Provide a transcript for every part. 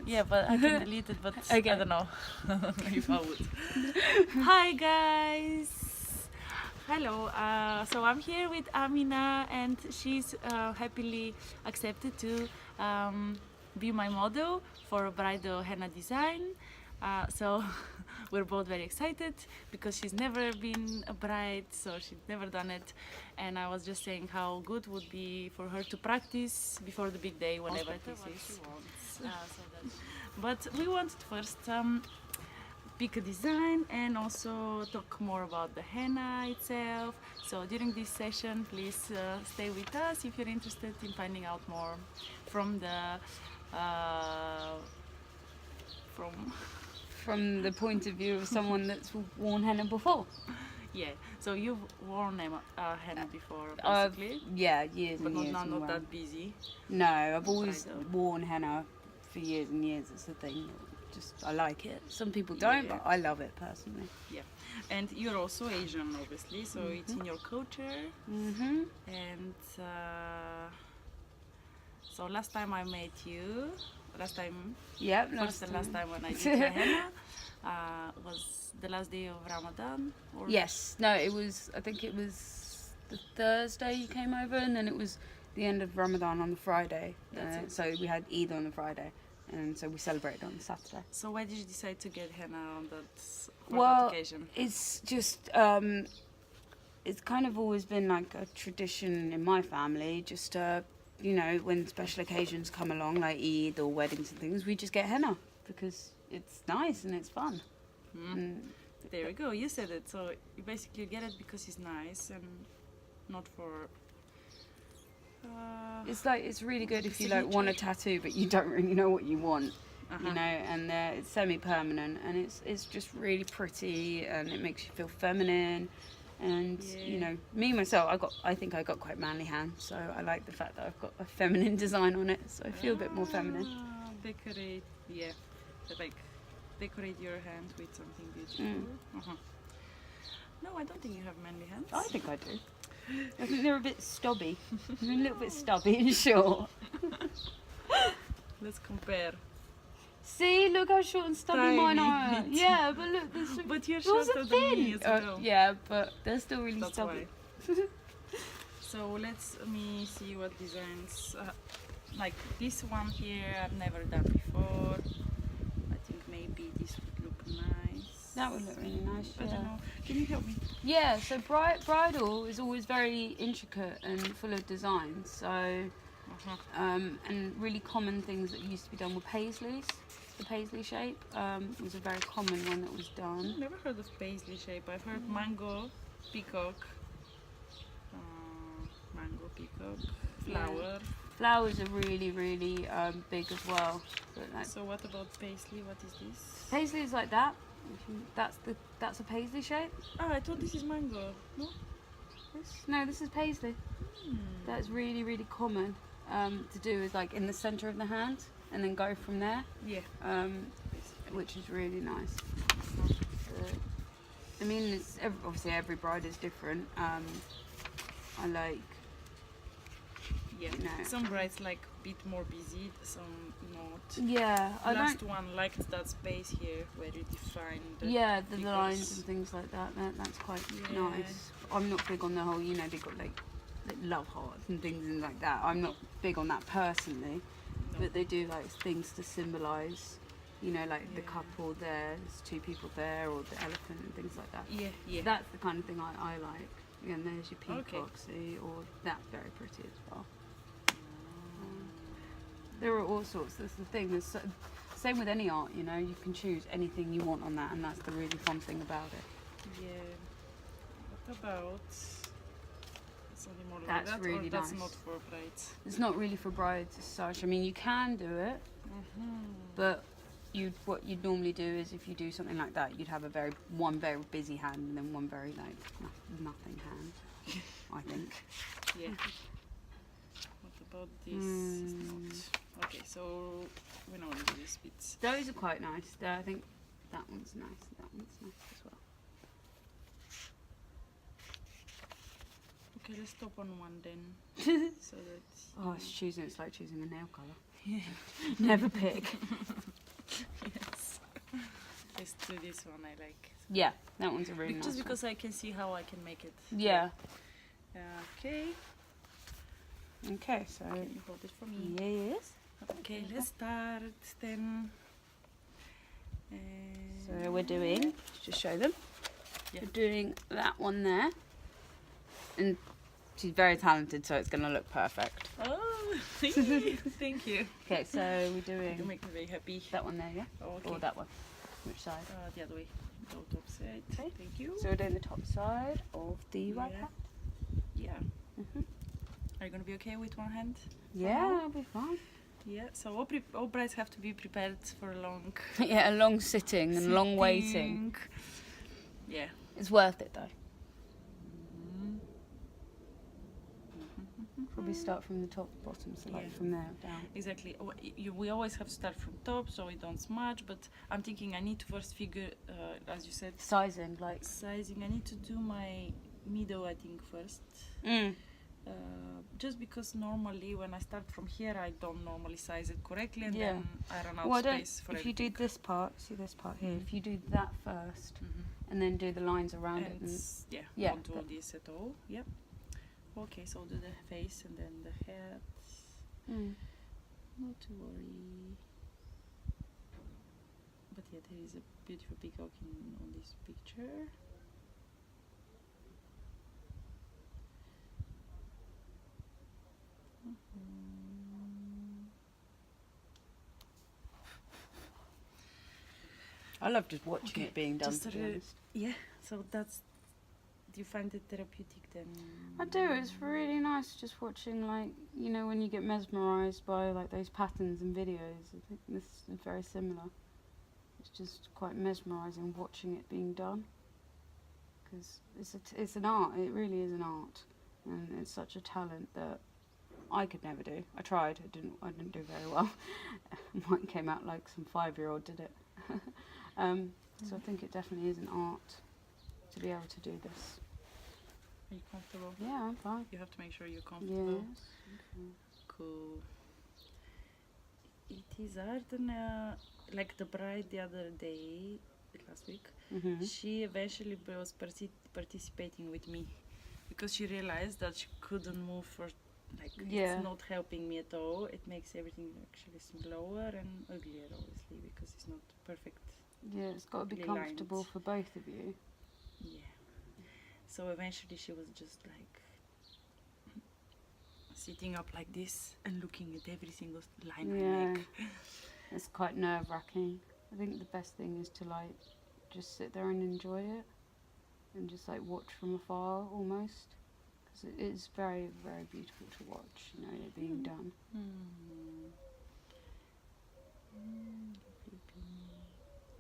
minutes. Yeah, but I can delete it, but Okay. I don't know if I would. Hi guys! Hello, so I'm here with Aaminah and she's happily accepted to be my model for Bridal Henna Design. So we're both very excited because she's never been a bride, so she's never done it. And I was just saying how good would be for her to practice before the big day, whenever this is. But we wanted first pick a design and also talk more about the henna itself. So during this session, please stay with us if you're interested in finding out more from the From the point of view of someone that's worn henna before. yeah. So you've worn henna before, basically, Yeah, years but and years. not that busy. No, I've always Bridal. worn henna for years and years. It's a thing. Just I like it. Some people don't, Yeah. but I love it personally. Yeah, and you're also Asian, obviously, so it's in your culture. Mhm. And so last time I met you, last time Last time when I did my henna was the last day of Ramadan. Or Yes. No, it was. I think it was the Thursday you came over, and then it was the end of Ramadan on the Friday. That's it. So we had Eid on the Friday, and so we celebrated on the Saturday. So why did you decide to get henna on that Well, occasion? it's just it's kind of always been like a tradition in my family. Just you know, when special occasions come along, like Eid or weddings and things, we just get henna because it's nice and it's fun. And There we go. You said it. So you basically get it because it's nice and not for. it's like it's really good if you Signature. like want a tattoo but you don't really know what you want. Uh-huh. You know, and it's semi-permanent and it's just really pretty and it makes you feel feminine. And you Yeah. know, me myself, I think I got quite manly hands, so I like the fact that I've got a feminine design on it, so I feel a bit more feminine. Decorate, yeah, like decorate your hand with something beautiful. Uh-huh. No, I don't think you have manly hands. I think I do. I think they're a bit stubby, a little bit stubby and short. Let's compare. See, look how short and stubby mine are. Tiny. Yeah, but look, there's But you're yours shorter are than me thin. as well. Yeah, but they're still really That's stubby. So let me see what designs. Like this one here, I've never done before. I think maybe this would look nice. That would look really nice. I Yeah. don't know. Can you help me? Yeah, so bridal is always very intricate and full of designs. So, and really common things that used to be done with paisleys. The paisley shape was a very common one that was done. I've never heard of paisley shape. I've heard mango, peacock, flower. Flowers are really, really big as well. But like, So what about paisley? What is this? paisley is like that. That's a paisley shape. Oh, I thought this is mango. No. This is paisley. That's really, really common to do is like in the center of the hand and then go from there. Yeah. Which is really nice. I mean, obviously every bride is different. I like, Yeah. you know. Some brides like a bit more busy, some not. Yeah, I Last don't. one liked that space here where you define the Yeah, the figures. lines and things like that. That's quite Yeah. nice. I'm not big on the whole, you know, they got like love hearts and things and like that. I'm not big on that personally, but they do like things to symbolise, you know, like the Yeah. couple there, there's two people there, or the elephant and things like that. Yeah, yeah. That's the kind of thing I like. And there's your Okay. peacock, see, or that's very pretty as well. There are all sorts. That's the thing. Same with any art, you know. You can choose anything you want on that, and that's the really fun thing about it. Yeah. What about something more like That's that? really Or that's nice. not for brides. It's not really for brides as such. I mean, you can do it, but what you'd normally do is if you do something like that, you'd have one very busy hand and then one very like nothing hand. I think. Yeah. What about this? It's not. Okay, so we know these bits. Those are quite nice. I think that one's nice. That one's nice as well. Okay, let's stop on one then. So that. Oh, it's like choosing a nail colour. Never pick. Let's do this one. I like. Yeah, that one's a really nice Just one. because I can see how I can make it. Yeah. Okay. Okay, so Can you hold it for me? yes. Okay, let's start then. So we're doing, just show them. Yeah. We're doing that one there, and she's very talented, so it's gonna look perfect. Oh, thank you. Thank you. Okay, so we're You doing make me very happy. that one there, yeah, Okay. or that one. Which side? The other way. Go top side. Okay. Thank you. So we're doing the top side of the right Yeah. hand. Yeah. Mhm. Are you gonna be okay with one hand? Yeah, I'll be fine. Yeah. So all brides have to be prepared for a long Yeah, a long sitting and long waiting. sitting. Yeah. It's worth it though. Probably start from the top, bottom, so like Yeah. from there down. Exactly. We always have to start from top so we don't smudge. But I'm thinking I need to first figure, as you said, Sizing, like. sizing. I need to do my middle, I think, first. Just because normally when I start from here, I don't normally size it correctly, and Yeah. then I run out Well, of space for if you everything. do this part, see this part here. Mhm. If you do that first, and then do the lines around it, And and yeah, yeah, won't do that- this at all. Yep. Okay, so do the face and then the head. Not to worry. But yeah, there is a beautiful peacock on this picture. I love just watching Okay, it being done. just To be a- honest, Yeah, so that's. Do you find it therapeutic then? I do. It's really nice just watching, like, you know, when you get mesmerised by like those patterns and videos. I think this is very similar. It's just quite mesmerising watching it being done, because it's an art. It really is an art, and it's such a talent that I could never do. I tried. I didn't do very well. Mine came out like some 5-year-old did it. So I think it definitely is an art to be able to do this. Are you comfortable? Yeah, I'm fine. You have to make sure you're comfortable. Yes. Cool. It is hard, and like the bride the other day, last week, Mhm. she eventually was participating with me because she realized that she couldn't move for, like, Yeah. it's not helping me at all. It makes everything actually slower and uglier, obviously, because it's not perfect. Yeah, it's got to be Really comfortable lined. for both of you. Yeah. So eventually she was just like sitting up like this and looking at every single line I Yeah. make. It's quite nerve-wracking. I think the best thing is to like just sit there and enjoy it, and just like watch from afar almost, because it is very, very beautiful to watch. You know, it being done.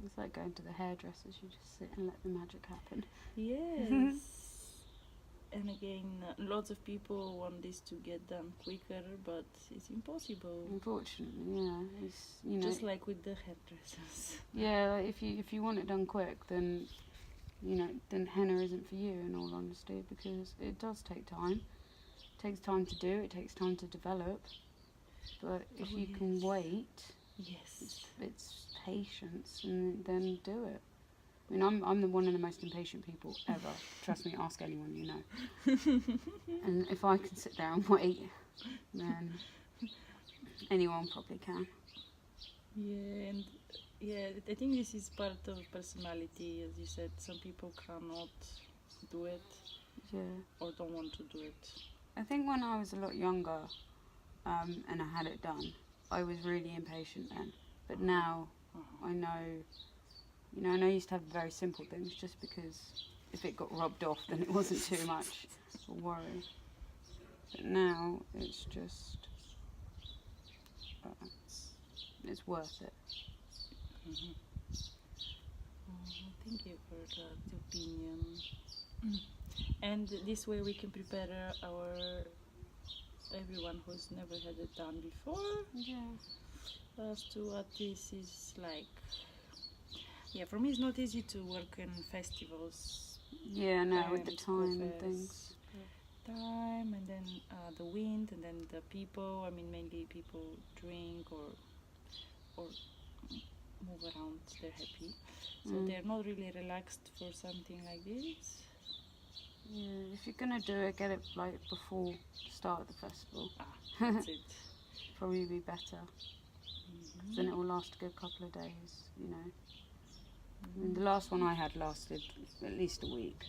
It's like going to the hairdressers. You just sit and let the magic happen. Yes. And again, lots of people want this to get done quicker, but it's impossible. Unfortunately, yeah, it's, you know, Just like with the hairdressers. yeah. Like if you want it done quick, then you know, then henna isn't for you. In all honesty, because it does take time. It takes time to do. It takes time to develop. But if Oh, you can yes. wait, Yes. it's patience, and then do it. I mean, I'm the one of the most impatient people ever. Trust me, ask anyone you know. And if I can sit there and wait, then anyone probably can. Yeah, and yeah, I think this is part of personality, as you said. Some people cannot do it Yeah. or don't want to do it. I think when I was a lot younger, and I had it done, I was really impatient then. But now I know, you know, and I used to have very simple things just because if it got rubbed off, then it wasn't too much a worry. But now it's just, it's worth it. Thank you for the opinion. And this way we can prepare everyone who's never had it done before Yeah. as to what this is like. Yeah, for me it's not easy to work in festivals. Yeah, no, with the and time and buffets. things. Time and then the wind and then the people. I mean, mainly people drink or move around, they're happy. So Mm. they're not really relaxed for something like this. Yeah, if you're gonna do it, get it like before the start of the festival. That's it. Probably be better. Then it will last a good couple of days, you know. I mean, the last one I had lasted at least a week,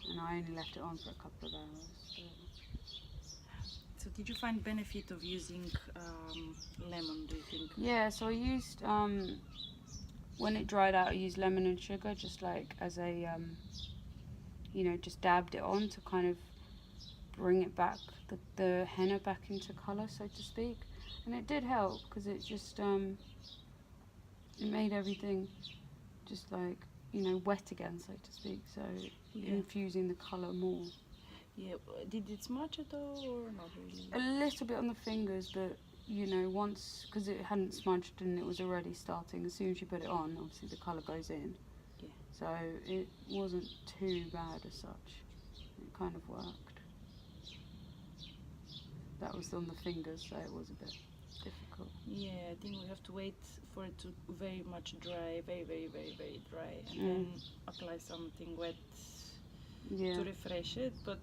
and I only left it on for a couple of hours. So did you find benefit of using lemon, do you think? Yeah, so I used, when it dried out, I used lemon and sugar just like as a, you know, just dabbed it on to kind of bring it back, the henna back into colour, so to speak. And it did help because it just, it made everything just like, you know, wet again, so to speak, so infusing the colour more. Yeah, did it smudge at all or not really? A little bit on the fingers, but you know, once, because it hadn't smudged and it was already starting, as soon as you put it on, obviously the colour goes in. Yeah. So it wasn't too bad as such. It kind of worked. That was on the fingers, so it was a bit difficult. Yeah, I think we have to wait for it to very much dry, very, very, very, very dry, and then apply something wet to refresh it. But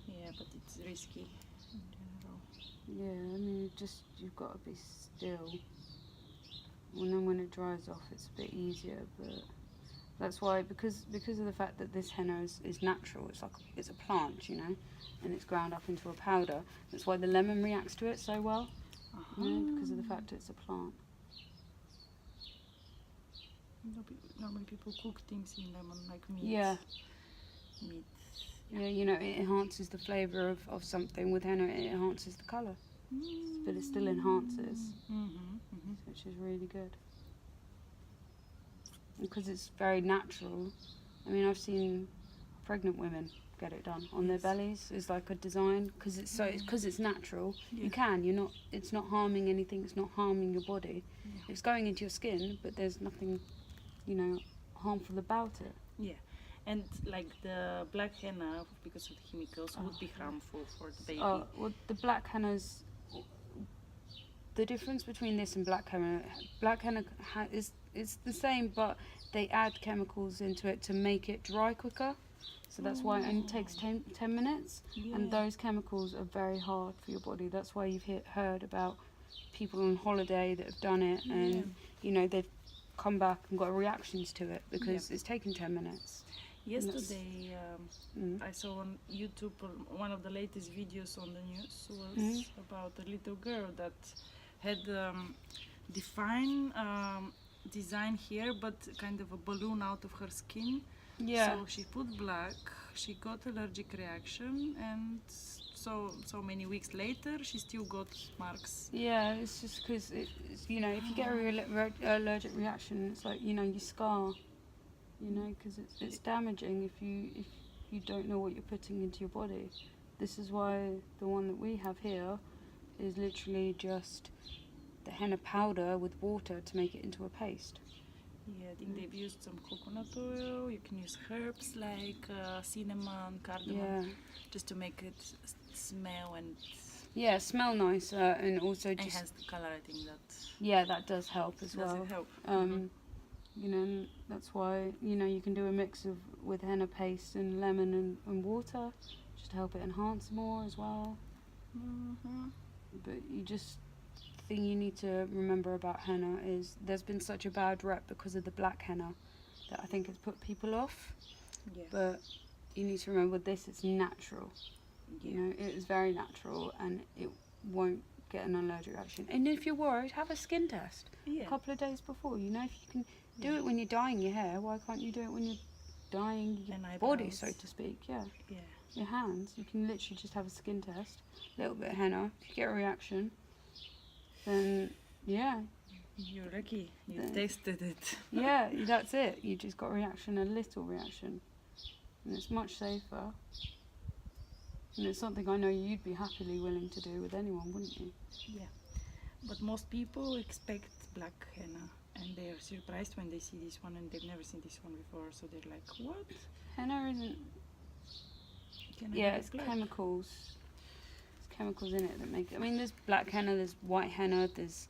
yeah, but it's risky in general. Yeah, I mean, you've got to be still. And then when it dries off, it's a bit easier. But that's why, because of the fact that this henna is natural, it's a plant, you know, and it's ground up into a powder. That's why the lemon reacts to it so well, you know, because of the fact that it's a plant. Normally people cook things in lemon, like meat. Yeah. Meat. Yeah, you know, it enhances the flavour of something. With henna, it enhances the colour. But it still enhances, which is really good. Because it's very natural. I mean, I've seen pregnant women get it done on their bellies. It's like a design, because it's natural. Yeah. It's not harming anything. It's not harming your body. It's going into your skin, but there's nothing, you know, harmful about it. Yeah. And like the black henna, because of the chemicals, would be harmful for the baby. Well, the black henna's, the difference between this and black henna is the same, but they add chemicals into it to make it dry quicker. So that's why it only takes 10 minutes. Yeah. And those chemicals are very hard for your body. That's why you've heard about people on holiday that have done it, and you know, they've come back and got reactions to it because it's taken 10 minutes. Yesterday, I saw on YouTube one of the latest videos on the news was about a little girl that had defined design here, but kind of a balloon out of her skin. Yeah. So she put black, she got allergic reaction, and so many weeks later she still got marks. Yeah, it's just because you know, if you get a allergic reaction, it's like, you know, you scar. You know, because it's damaging if you don't know what you're putting into your body. This is why the one that we have here is literally just the henna powder with water to make it into a paste. Yeah, I think they've used some coconut oil. You can use herbs like cinnamon, cardamom, just to make it smell and smell nicer, and also just enhance the color. I think that. Yeah, that does help as well. Does it help? You know, and that's why, you know, you can do a mix with henna paste and lemon and water, just to help it enhance more as well. But the thing you need to remember about henna is there's been such a bad rep because of the black henna that I think it's put people off. Yeah. But you need to remember this, it's natural. Yeah. You know, it is very natural and it won't get an allergic reaction. And if you're worried, have a skin test a couple of days before. You know, if you can do it when you're dyeing your hair, why can't you do it when you're dyeing your body, so to speak? Yeah. Your hands, you can literally just have a skin test, a little bit of henna. If you get a reaction, then you're lucky. You tasted it. Yeah, that's it. You just got a reaction, a little reaction, and it's much safer. And it's something I know you'd be happily willing to do with anyone, wouldn't you? Yeah. But most people expect black henna, and they are surprised when they see this one, and they've never seen this one before, so they're like, what? Henna isn't... it's chemicals. There's chemicals in it that make it... I mean, there's black henna, there's white henna, there's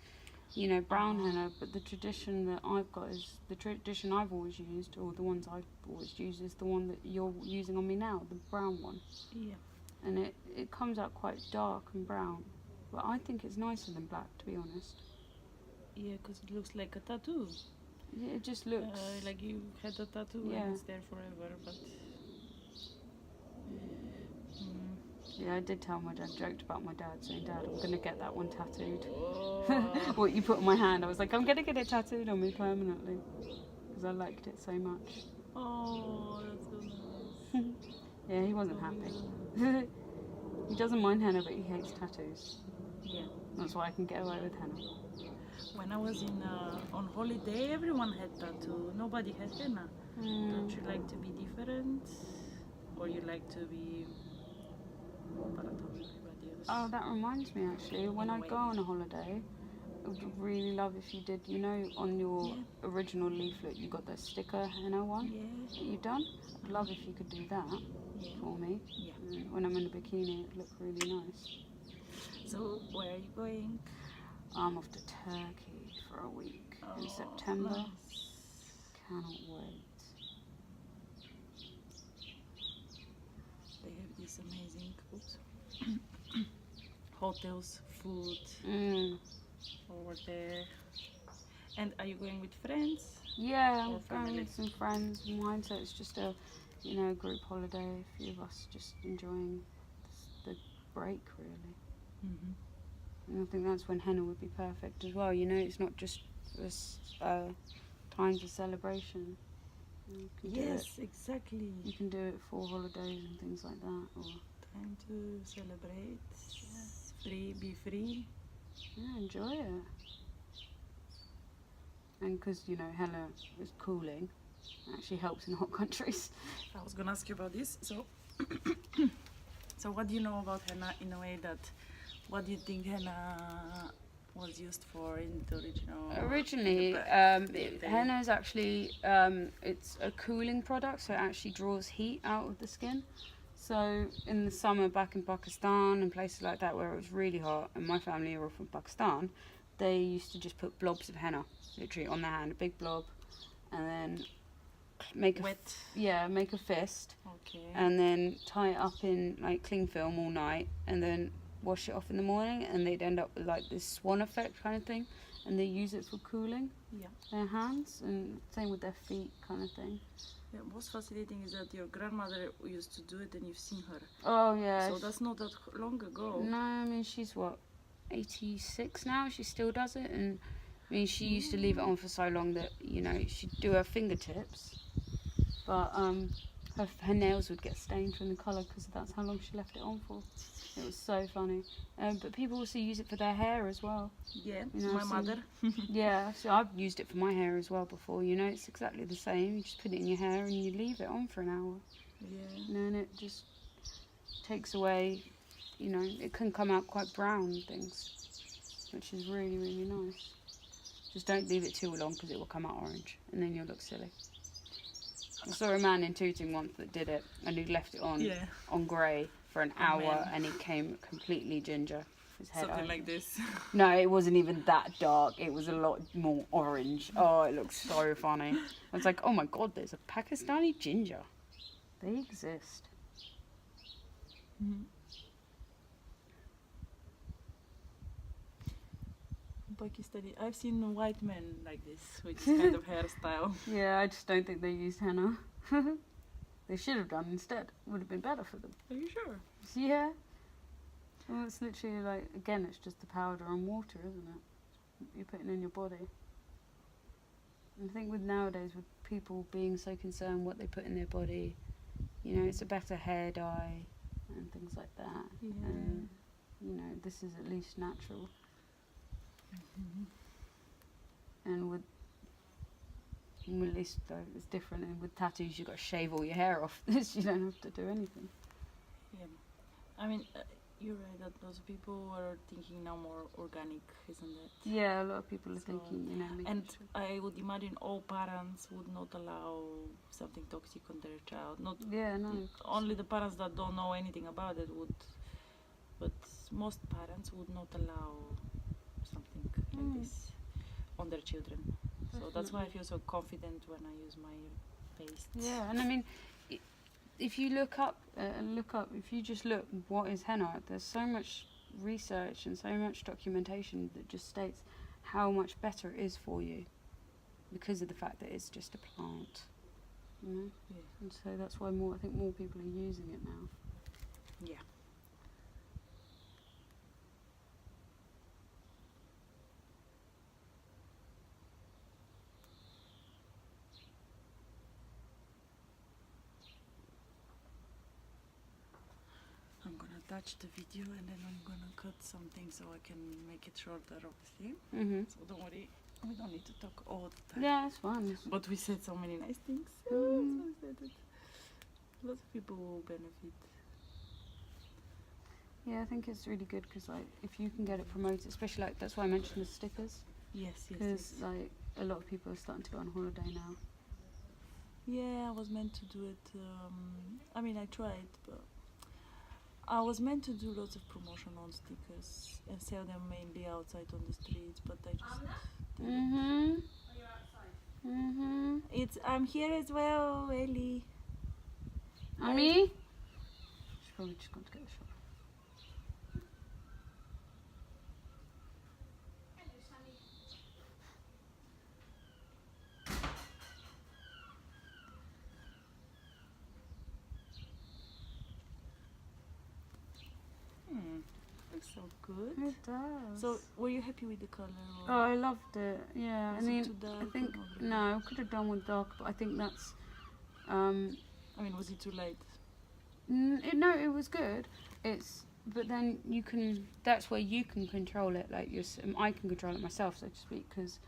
brown henna, but the tradition that I've got is the tradition I've always used, or the ones I've always used, is the one that you're using on me now, the brown one. Yeah. And it comes out quite dark and brown, but I think it's nicer than black, to be honest. Yeah, because it looks like a tattoo. Yeah, it just looks like you had a tattoo and it's there forever, but... Yeah, I did tell my dad, joked about my dad, saying, Dad, I'm going to get that one tattooed. Oh. What you put on my hand, I was like, I'm going to get it tattooed on me permanently, because I liked it so much. Oh, that's so nice. Yeah, he wasn't happy. He doesn't mind henna, but he hates tattoos. Yeah. That's why I can get away with henna. When I was on holiday, everyone had tattoo. Nobody had henna. Don't you like to be different? Or you like to be part of everybody else? Oh, that reminds me actually, when I go on a holiday, I would really love if you did, on your original leaflet you got the sticker henna one that you've done. I'd love if you could do that for me. Yeah. When I'm in a bikini, it'd look really nice. So, where are you going? I'm off to Turkey for a week in September. Nice. Cannot wait. They have these amazing hotels, food over there. And are you going with friends? Yeah, Or I'm going family? with some friends of mine, so it's just a group holiday, a few of us just enjoying the break really. Mm-hmm. And I think that's when henna would be perfect as well. It's not just this times of celebration. You can do Yes, exactly. You can do it for holidays and things like that, or Time to celebrate. Be free. enjoy it. And because henna is cooling, it actually helps in hot countries. I was gonna ask you about this. So, so what do you know about henna in a way that? What do you think henna was used for in the original? Originally, henna is actually it's a cooling product, so it actually draws heat out of the skin. So in the summer back in Pakistan and places like that where it was really hot, and my family are all from Pakistan, they used to just put blobs of henna literally on their hand, a big blob, and then make a fist, and then tie it up in like cling film all night, and then wash it off in the morning, and they'd end up with like this swan effect kind of thing, and they use it for cooling their hands, and same with their feet kind of thing. Yeah, most fascinating is that your grandmother used to do it and you've seen her. Oh yeah. So that's not that long ago. No, I mean she's 86 now, she still does it, and I mean she used to leave it on for so long that she'd do her fingertips, but her nails would get stained from the colour because that's how long she left it on for. It was so funny. But people also use it for their hair as well. Yeah, my mother. Yeah, so I've used it for my hair as well before. It's exactly the same. You just put it in your hair and you leave it on for an hour. Yeah. And it just takes away, it can come out quite brown and things, which is really, really nice. Just don't leave it too long because it will come out orange and then you'll look silly. I saw a man in Tooting once that did it, and he left it on grey for an hour, and it came completely ginger. His head Something over. like this. No, it wasn't even that dark. It was a lot more orange. Oh, it looked so funny. I was like, oh my god, there's a Pakistani ginger. They exist. Mm-hmm. Pakistani. I've seen white men like this, with this kind of hairstyle. Yeah, I just don't think they used henna. They should have done instead. Would have been better for them. Are you sure? Yeah. Well, it's literally like, again, it's just the powder and water, isn't it? You're putting in your body. And I think with nowadays, with people being so concerned what they put in their body, it's a better hair dye and things like that. Yeah. And, this is at least natural. And with at least though it's different, and with tattoos you've got to shave all your hair off. This you don't have to do anything. Yeah, I mean you're right that lots of people are thinking now more organic, isn't it? Yeah, a lot of people are thinking, and I would imagine all parents would not allow something toxic on their child. Not only the parents that don't know anything about it would, but most parents would not allow something like this. on their children. So that's why I feel so confident when I use my paste. Yeah, and I mean, if you look up, if you just look, what is henna? There's so much research and so much documentation that just states how much better it is for you because of the fact that it's just a plant, you know. Yeah. And so that's why I think more people are using it now. Yeah. I'm gonna touch the video and then I'm gonna cut something so I can make it shorter, obviously. So don't worry, we don't need to talk all the time. Yeah, it's fun. But we said so many nice things. Mm. So excited. Lots of people will benefit. Yeah, I think it's really good because like if you can get it promoted, especially like that's why I mentioned the stickers, Yes, because like a lot of people are starting to go on holiday now. Yeah, I was meant to do it. I mean, I tried, but I was meant to do lots of promotion on stickers and sell them mainly outside on the streets, but I just didn't. I'm here as well, Ellie. Ami? She's probably just gone to get a shot. Looks so good. It does. So, were you happy with the color? Oh, I loved it. Yeah, Was I it mean, too dark I think or not no, I could have done with dark, but I think that's. I mean, was it too light? No, it was good. But then you can. That's where you can control it. Like I can control it myself, so to speak. Because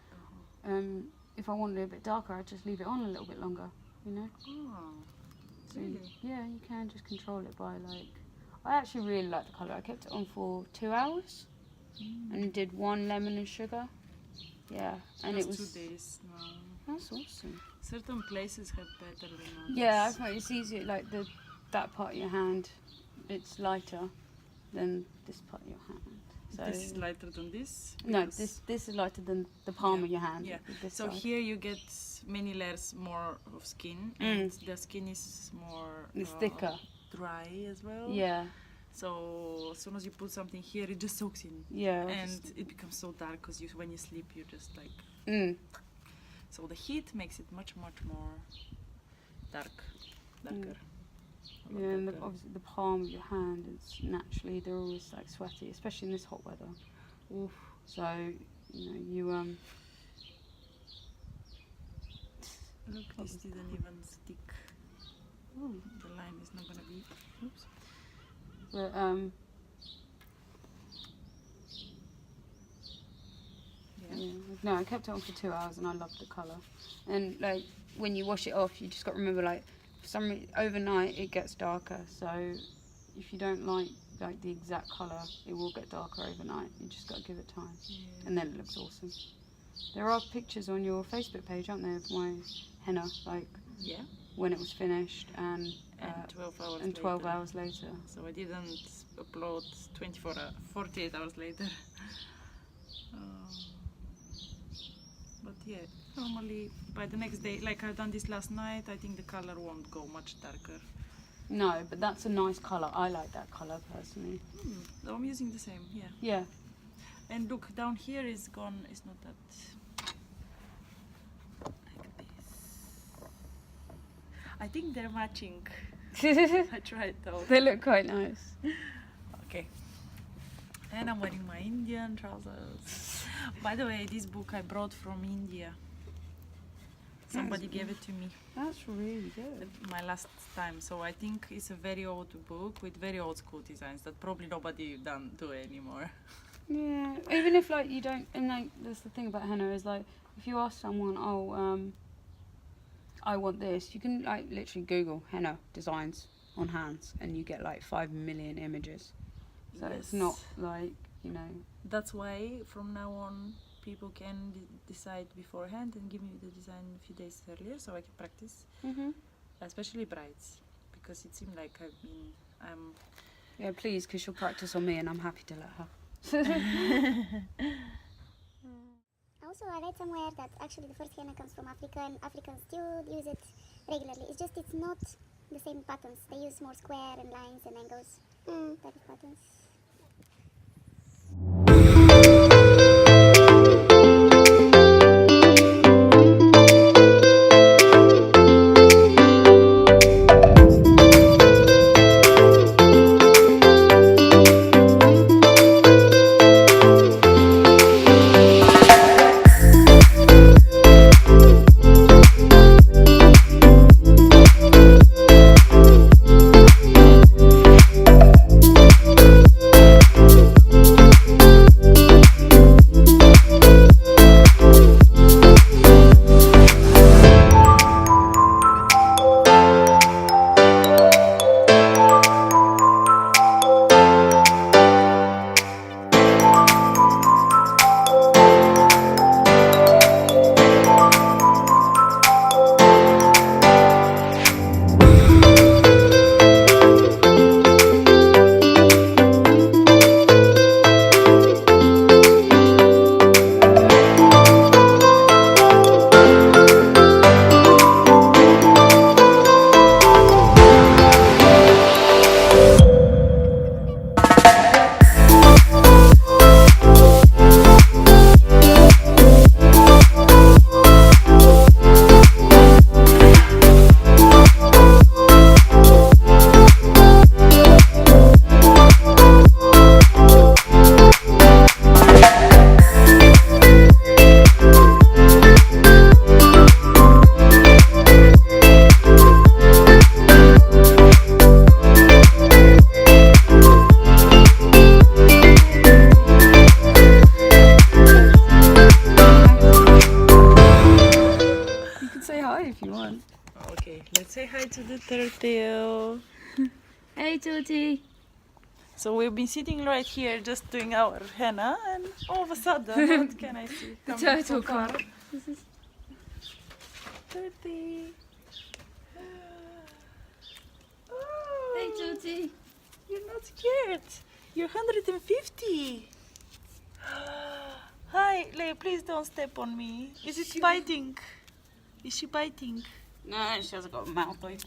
if I wanted it a bit darker, I'd just leave it on a little bit longer. You know. Oh, So really? yeah, you can just control it by like. I actually really like the colour. I kept it on for 2 hours and did 1 lemon and sugar. Yeah, and Just it was. 2 days now. That's awesome. Certain places have better than others. Yeah, I find it's easier. Like that part of your hand, it's lighter than this part of your hand. So This is lighter than this? no, Because- this is lighter than the palm Yeah, of your hand. yeah. This So side. here you get many layers more of skin, and the skin is more It's thicker. dry as well. Yeah, So as soon as you put something here, it just soaks in, yeah. and it becomes so dark because when you sleep, you just like. So the heat makes it much more darker. A lot Yeah, and better. obviously the palm of your hand, it's naturally they're always like sweaty, especially in this hot weather. Oof. So you Look, this didn't even stick. Ooh. The line is not gonna be. Oops. But yeah. No, I kept it on for 2 hours and I loved the colour. And like when you wash it off, you just got to remember like overnight it gets darker. So if you don't like the exact colour, it will get darker overnight. You just got to give it time, and then it looks awesome. There are pictures on your Facebook page, aren't there, of my henna, like Yeah. when it was finished and 12 hours. and 12 later. hours later. So I didn't upload 48 hours later. But yeah, normally by the next day, like I've done this last night, I think the color won't go much darker. No, but that's a nice colour. I like that colour personally. So I'm using the same, yeah. Yeah. And look, down here is gone, it's not that like this. I think they're matching. I tried though. They look quite nice. Okay. And I'm wearing my Indian trousers. By the way, this book I brought from India. Somebody gave it to me That's really good. my last time. So I think it's a very old book with very old school designs that probably nobody do anymore. Yeah, even if like you don't, and like that's the thing about henna is like if you ask someone, I want this, you can like literally Google henna designs on hands and you get like 5 million images. So it's not like, That's why from now on people can decide beforehand and give me the design a few days earlier so I can practice, especially brides, because it seemed like I'm Yeah, please, because she'll practice on me and I'm happy to let her. I was also I read somewhere that actually the first henna comes from Africa and Africans still use it regularly. It's just it's not the same patterns. They use more square and lines and angles type of patterns. If you want. Okay, let's say hi to the turtle. Hey, Tutti. So we've been sitting right here just doing our henna, and all of a sudden, what can I see? The coming turtle from far? come. Turtle. Hey, Oh, Tutti. you're not scared. You're 150. Hi, Leia, please don't step on me. Is it biting? Is she biting? No, she hasn't got a mouth open.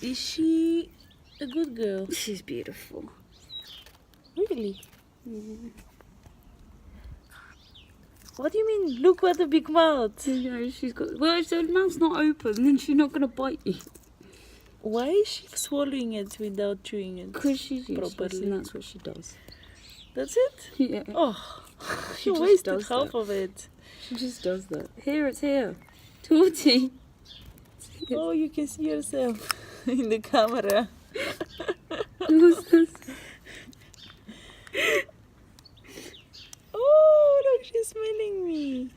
Is she a good girl? She's beautiful. Really? What do you mean? Look what a big mouth. You know, she's got. Well, if the mouth's not open, then she's not gonna bite you. Why is she swallowing it without chewing it? Because she's useless, properly. and that's what she does. That's it? Yeah. Oh, she just wasted does half that. of it. She just does that. Here, it's here. Tutti. Oh, you can see yourself in the camera. What's this? Oh, look, she's smelling me.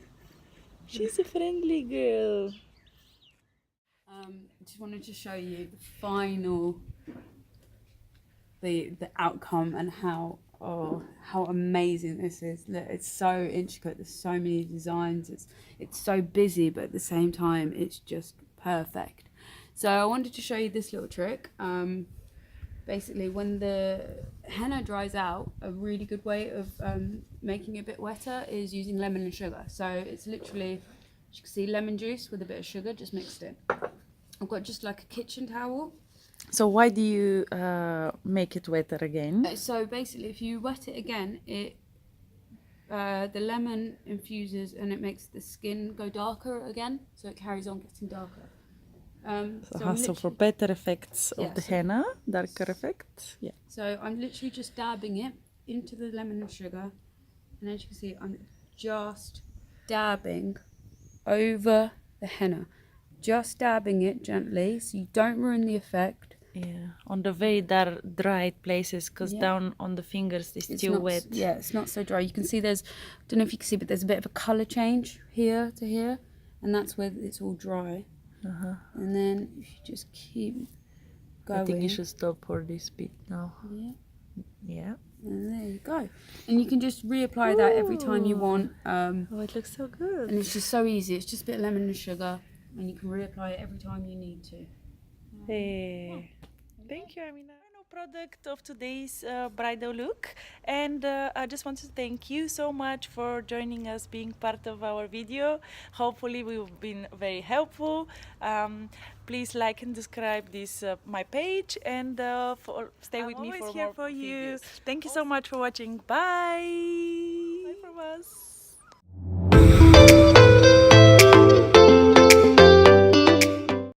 She's a friendly girl. Just wanted to show you the final, the outcome and how amazing this is. Look, it's so intricate. There's so many designs. It's so busy, but at the same time, it's just perfect. So I wanted to show you this little trick. Basically, when the henna dries out, a really good way of making it a bit wetter is using lemon and sugar. So it's literally, as you can see, lemon juice with a bit of sugar, just mixed in. I've got just like a kitchen towel. So why do you make it wetter again? So basically, if you wet it again, the lemon infuses and it makes the skin go darker again, so it carries on getting darker. So for better effects of the so- henna, darker effects. Yeah. So I'm literally just dabbing it into the lemon and sugar, and as you can see, I'm just dabbing over the henna, just dabbing it gently, so you don't ruin the effect. Yeah, on the very dried places, because Yeah. down on the fingers it's It's still not, wet. yeah, it's not so dry. You can see there's, don't know if you can see, but there's a bit of a colour change here to here, and that's where it's all dry. And then if you just keep going, I think you should stop for this bit now. yeah, Yeah. and there you go. And you can just reapply that every time you want. Oh, it looks so good. And it's just so easy. It's just a bit of lemon and sugar, and you can reapply it every time you need to. Hey. Thank you, Aaminah. Final product of today's bridal look, and I just want to thank you so much for joining us, being part of our video. Hopefully we've been very helpful. Please like and subscribe this my page, and stay with me for more videos. Thank you so much for watching. Bye.